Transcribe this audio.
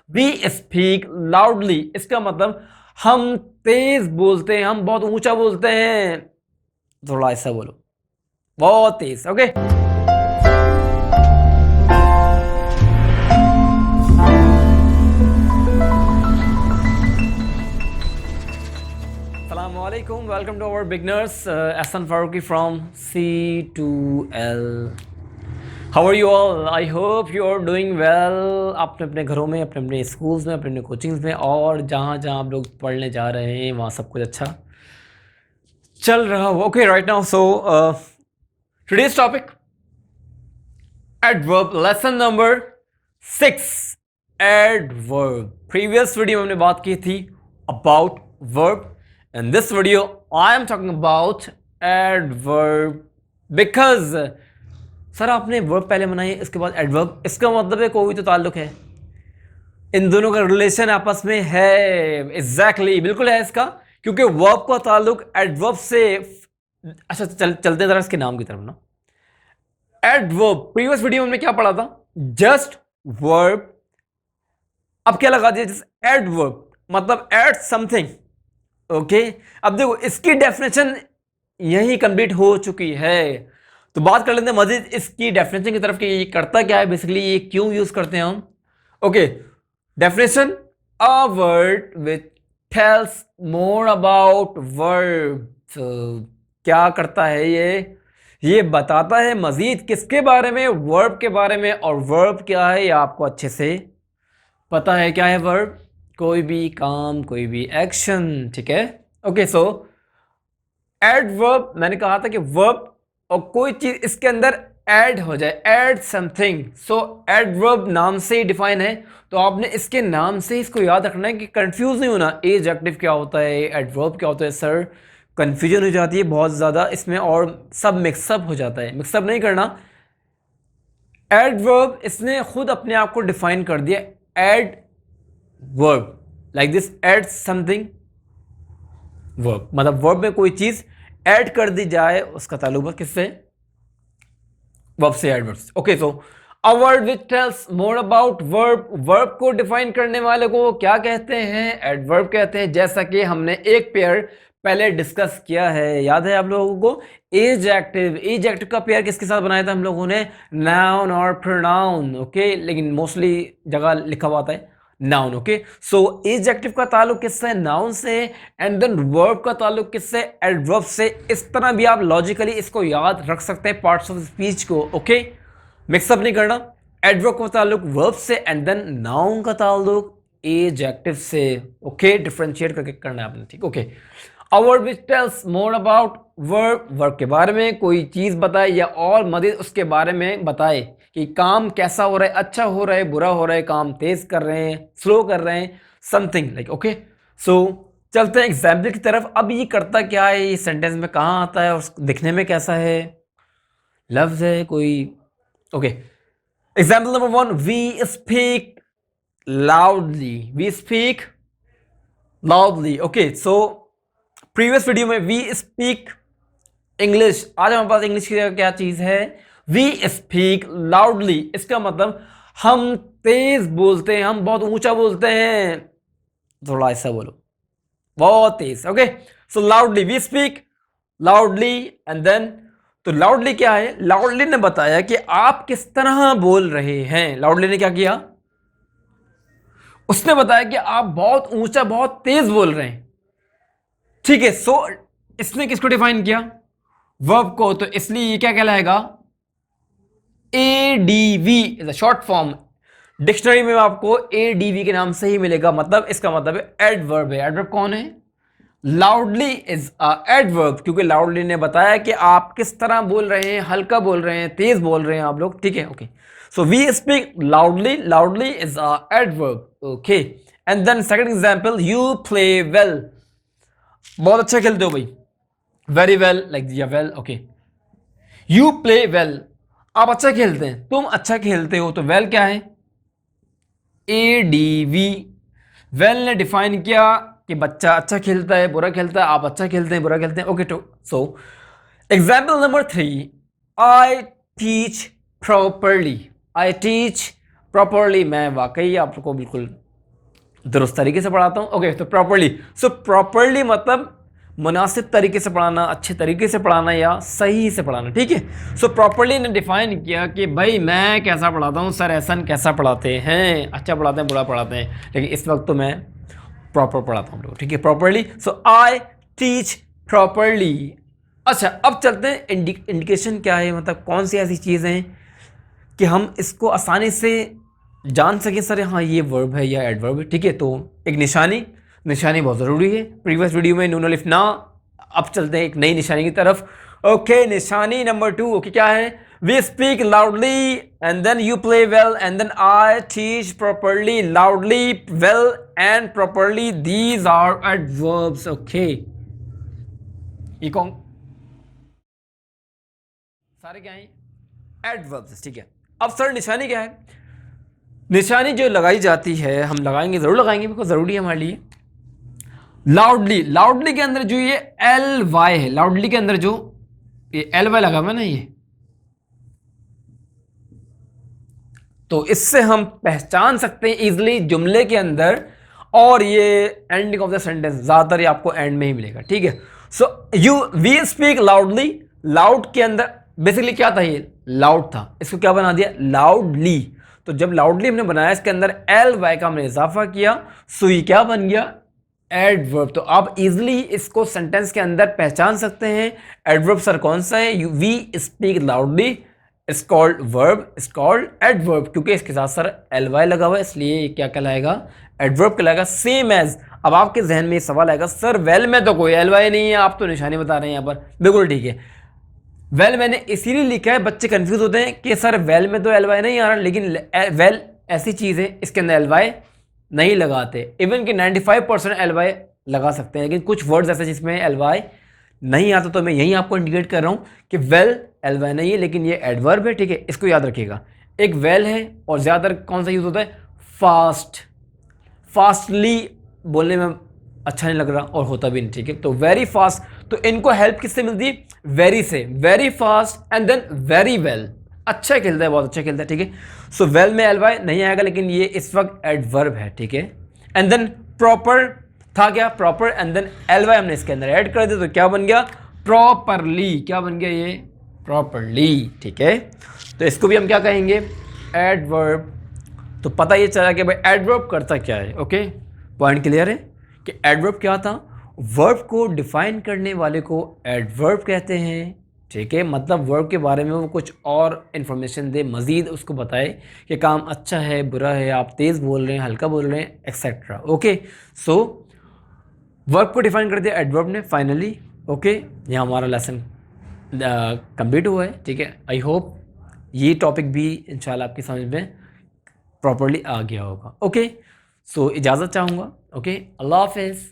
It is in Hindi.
वी स्पीक लाउडली, इसका मतलब हम तेज बोलते हैं, हम बहुत ऊंचा बोलते हैं। थोड़ा ऐसा बोलो, बहुत तेज। Okay, Alaikum, welcome to our beginners. Assan Faruqi from C2L. How are you all? I hope you are doing well. अपने अपने घरों में, अपने अपने स्कूल्स में, अपने अपने कोचिंग्स में और जहाँ जहाँ आप लोग पढ़ने जा रहे हैं वहाँ सब कुछ अच्छा चल रहा हो। Okay, right now, so today's topic, adverb, lesson number 6, adverb. Previous video में हमने बात की थी about verb. In this video, I am talking about adverb because sir आपने वर्ब पहले बनाई इसके बाद एडवर्ब, इसका मतलब है कोई तो ताल्लुक है, इन दोनों का रिलेशन आपस में है। एग्जैक्टली, बिल्कुल है इसका, क्योंकि वर्ब का ताल्लुक एडवर्ब से। अच्छा चलते जरा इसके नाम की तरफ ना। एडवर्ब, प्रीवियस वीडियो में हमने क्या पढ़ा था? Just verb. अब क्या लगा दिया? जस्ट एडवर्ब मतलब एड समथिंग। ओके, अब देखो इसकी डेफिनेशन यही कंप्लीट हो चुकी है, तो बात कर लेते हैं मजीद इसकी डेफिनेशन की तरफ कि ये करता क्या है बेसिकली, ये क्यों यूज करते हैं हम। Okay, definition, a word which tells more about verb. क्या करता है ये बताता है मजीद किसके बारे में? वर्ब के बारे में। और वर्ब क्या है ये आपको अच्छे से पता है। क्या है वर्ब? कोई भी काम, कोई भी एक्शन, ठीक है। ओके, सो एडवर्ब, मैंने कहा था कि वर्ब और कोई चीज इसके अंदर ऐड हो जाए, ऐड समथिंग। सो एडवर्ब नाम से ही डिफाइन है, तो आपने इसके नाम से इसको याद रखना है कि कंफ्यूज नहीं होना। एडजेक्टिव क्या होता है, एडवर्ब क्या होता है, सर कंफ्यूजन हो जाती है बहुत ज़्यादा इसमें और सब मिक्सअप हो जाता है। मिक्सअप नहीं करना। एडवर्ब इसने खुद अपने आप को डिफाइन कर दिया, add verb, like this, add something verb, मतलब वर्ब में कोई चीज ऐड कर दी जाए, उसका ताल्लुक किससे? वर्ब से, adverbs. Okay, so a word which tells more about verb, verb को डिफाइन करने वाले को क्या कहते हैं? एडवर्ब कहते हैं। जैसा कि हमने एक पेयर पहले डिस्कस किया है, याद है आप लोगों को? एडजेक्टिव। एडजेक्टिव का पेयर किसके साथ बनाया था हम लोगों ने? नाउन और प्रोनाउन। ओके, लेकिन मोस्टली जगह लिखा हुआ था नाउन। ओके, सो एडजेक्टिव का ताल्लुक किससे? नाउन से। एंड देन वर्ब का ताल्लुक किससे? एडवर्ब से। इस तरह भी आप लॉजिकली इसको याद रख सकते हैं पार्ट्स ऑफ स्पीच को। ओके, मिक्सअप नहीं करना। एडवर्ब का ताल्लुक वर्ब से एंड देन नाउन का ताल्लुक एडजेक्टिव से। ओके, डिफरेंशिएट करके करना है आपने, ठीक। Okay, a word which tells more about verb, verb के बारे में कोई चीज बताए या और मजीद उसके बारे में बताए कि काम कैसा हो रहा है, अच्छा हो रहा है, बुरा हो रहा है, काम तेज कर रहे हैं, स्लो कर रहे हैं, समथिंग लाइक। ओके, सो चलते हैं एग्जाम्पल की तरफ। अब ये करता क्या है, ये सेंटेंस में कहाँ आता है और दिखने में कैसा है? लफ्ज है कोई? Okay, example number 1, we speak loudly. We speak loudly. Okay, so previous video में वी स्पीक इंग्लिश, आज हमारे पास इंग्लिश की जगह क्या चीज है? वी स्पीक लाउडली, इसका मतलब हम तेज बोलते हैं, हम बहुत ऊंचा बोलते हैं। थोड़ा ऐसा बोलो, बहुत तेज। Okay, so loudly, we speak loudly. And then, तो लाउडली क्या है? लाउडली ने बताया कि आप किस तरह बोल रहे हैं। लाउडली ने क्या किया? उसने बताया कि आप बहुत ऊंचा, बहुत तेज बोल रहे हैं, ठीक है। सो इसने किसको डिफाइन किया? वर्ब को। तो इसलिए ये क्या कहलाएगा? ADV is a short form. Dictionary में आपको एडीवी के नाम से ही मिलेगा, मतलब इसका मतलब है एडवर्ब है। एडवर्ब कौन है? लाउडली इज अ एडवर्ब, क्योंकि लाउडली ने बताया कि आप किस तरह बोल रहे हैं, हल्का बोल रहे हैं, तेज बोल रहे हैं आप लोग, ठीक है। Okay, so we speak loudly, loudly is a adverb. Okay, and then second example, you play well, बहुत अच्छा खेलते हो भाई, वेरी वेल, लाइक दिया well. Okay, you play well, आप अच्छा खेलते हैं, तुम अच्छा खेलते हो, तो वेल क्या है? एडीवी। वेल ने डिफाइन किया कि बच्चा अच्छा खेलता है, बुरा खेलता है, आप अच्छा खेलते हैं, बुरा खेलते हैं। ओके, तो सो एग्जाम्पल नंबर 3, आई टीच प्रॉपरली। आई टीच प्रॉपरली, मैं वाकई आपको बिल्कुल दुरुस्त तरीके से पढ़ाता हूँ। ओके, तो प्रॉपरली, सो प्रॉपरली मतलब मुनासिब तरीके से पढ़ाना, अच्छे तरीके से पढ़ाना या सही से पढ़ाना, ठीक है। सो प्रॉपरली ने डिफाइन किया कि भाई मैं कैसा पढ़ाता हूँ, सर एहसन कैसा पढ़ाते हैं, अच्छा पढ़ाते हैं, बुरा पढ़ाते हैं, लेकिन इस वक्त तो मैं प्रॉपर पढ़ाता हूँ, ठीक है, प्रॉपरली। सो आई टीच प्रॉपरली। अच्छा, अब चलते हैं इंडिकेशन क्या है, मतलब कौन सी ऐसी चीज़ हैं कि हम इसको आसानी से जान सकें सर हाँ ये वर्ब है या एडवर्ब है, ठीक है। तो एक निशानी बहुत ज़रूरी है। प्रीवियस वीडियो में नून अलिफ ना, अब चलते हैं एक नई निशानी की तरफ। ओके, निशानी नंबर 2। ओके, क्या है? We speak loudly and then you play well and then I teach properly. Loudly, well and properly, these are adverbs. Okay, ये कौन सारे क्या हैं? एडवर्ब्स, ठीक है। अब सर निशानी क्या है? निशानी जो लगाई जाती है, हम लगाएंगे, जरूर लगाएंगे, बिकॉज जरूरी है हमारे लिए। लाउडली, लाउडली के अंदर जो ये एल वाई है, लाउडली के अंदर जो ये एल वाई लगा हुआ है ना, ये तो इससे हम पहचान सकते हैं इजिली जुमले के अंदर, और ये एंडिंग ऑफ द सेंटेंस ज्यादातर ये आपको एंड में ही मिलेगा, ठीक है। So you we speak loudly, loud के अंदर बेसिकली क्या था? ये लाउड था, इसको क्या बना दिया? लाउडली। तो जब लाउडली हमने बनाया, इसके अंदर एल वाई का हमने इजाफा किया, सो ये क्या बन गया? एडवर्ब। तो आप इजिली इसको सेंटेंस के अंदर पहचान सकते हैं। एडवर्ब सर कौन सा है? We speak loudly is called verb, is called adverb, क्योंकि इसके साथ सर एल वाई लगा हुआ है, इसलिए क्या कहलाएगा? एडवर्ब कहलाएगा। सेम एज, अब आपके जहन में सवाल आएगा, सर वेल में तो कोई एल वाई नहीं है, आप तो निशानी बता रहे हैं यहाँ पर। बिल्कुल ठीक है, वेल मैंने इसीलिए लिखा है, बच्चे कंफ्यूज होते हैं कि सर वेल में तो एल वाई नहीं आ रहा, लेकिन वेल ऐसी चीज़ है इसके अंदर एल वाई नहीं लगाते। इवन कि 95% एल वाई लगा सकते हैं, लेकिन कुछ वर्ड्स ऐसे जिसमें एल वाई नहीं आता, तो मैं यही आपको इंडिकेट कर रहा हूँ कि वेल एल वाई नहीं है, लेकिन ये एडवर्ब है, ठीक है। इसको याद रखिएगा। एक वेल है, और ज़्यादातर कौन सा यूज़ होता है? फास्ट, फास्टली बोलने में अच्छा नहीं लग रहा और होता भी नहीं, ठीक है। तो वेरी फास्ट, तो इनको हेल्प किससे मिलती है? वेरी से। Very fast and then very well, अच्छा खेलता है, बहुत अच्छा खेलता है, ठीक है। सो वेल में एल वाई नहीं आएगा, लेकिन ये इस वक्त एडवर्ब है, ठीक है। एंड देन प्रॉपर था क्या? Proper, and then L Y हमने इसके अंदर ऐड कर दिया, तो क्या बन गया? प्रॉपरली। क्या बन गया? ये प्रॉपरली, ठीक है। तो इसको भी हम क्या कहेंगे? एडवर्ब। तो पता ये चला कि भाई एडवर्ब करता क्या है। ओके, पॉइंट क्लियर है कि एडवर्ब क्या था? वर्ब को डिफाइन करने वाले को एडवर्ब कहते हैं, ठीक है। मतलब वर्ब के बारे में वो कुछ और इन्फॉर्मेशन दे, मज़ीद उसको बताए कि काम अच्छा है, बुरा है, आप तेज़ बोल रहे हैं, हल्का बोल रहे हैं, एक्सेट्रा। ओके, सो वर्ब को डिफाइन कर दिया एडवर्ब ने फाइनली। ओके, यहाँ हमारा लेसन कंप्लीट हुआ है, ठीक है। आई होप ये टॉपिक भी इंशाल्लाह आपकी समझ में प्रॉपरली आ गया होगा। ओके, सो इजाज़त चाहूँगा। ओके, अल्लाह हाफ़िज़।